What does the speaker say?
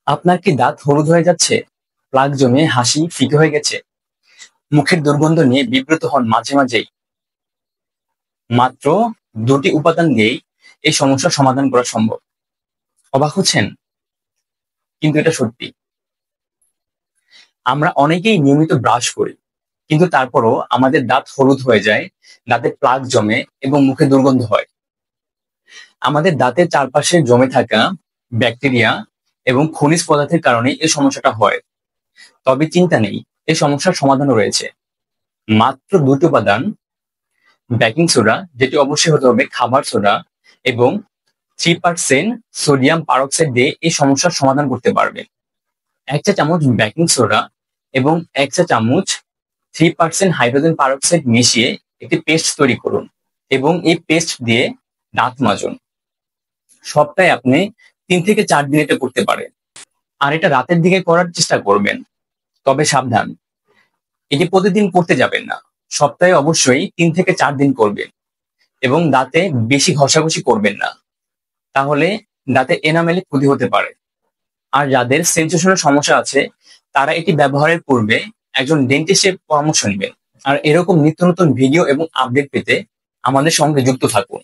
আপনার কি দাঁত হলুদ হয়ে যাচ্ছে, প্লাক জমে হাসি ফিকে হয়ে গেছে, মুখের দুর্গন্ধ নিয়ে বিব্রত হন মাঝে মাঝেই? মাত্র দুটি উপাদান দিয়েই এই সমস্যার সমাধান করা সম্ভব। অবাক হচ্ছেন? কিন্তু এটা সত্যি। আমরা অনেকেই নিয়মিত ব্রাশ করি, কিন্তু তারপরও আমাদের দাঁত হলুদ হয়ে যায়, দাঁতে প্লাক জমে এবং মুখে দুর্গন্ধ হয়। আমাদের দাঁতের চারপাশে জমে থাকা ব্যাকটেরিয়া এবং খনিজ পদার্থের কারণে এই সমস্যাটা হয়। তবে চিন্তা নেই, এই সমস্যার সমাধানও রয়েছে। মাত্র দুটি উপাদান, বেকিং সোডা, যেটি অবশ্যই হতে হবে খাবার সোডা, এবং 3% সোডিয়াম পারক্সাইড দিয়ে এই সমস্যার সমাধান করতে পারবে। 1 চা চামচ বেকিং সোডা এবং 1 চা চামচ 3% হাইড্রোজেন পারক্সাইড মিশিয়ে একটি পেস্ট তৈরি করুন এবং এই পেস্ট দিয়ে দাঁত মাজুন। সপ্তাহে আপনি 3 থেকে 4 দিন এটা করতে পারেন। আর এটা রাতের দিকে করার চেষ্টা করবেন। তবে সাবধান, এটি প্রতিদিন করতে যাবেন না। সপ্তাহে অবশ্যই 3 থেকে 4 দিন করবেন এবং দাঁতে বেশি ঘষাঘষি করবেন না, তাহলে দাঁতে এনামেলে ক্ষতি হতে পারে। আর যাদের সেন্সেশনের সমস্যা আছে, তারা এটি ব্যবহারের পূর্বে একজন ডেন্টিস্টের পরামর্শ নেবেন। আর এরকম নিত্য নতুন ভিডিও এবং আপডেট পেতে আমাদের সঙ্গে যুক্ত থাকুন।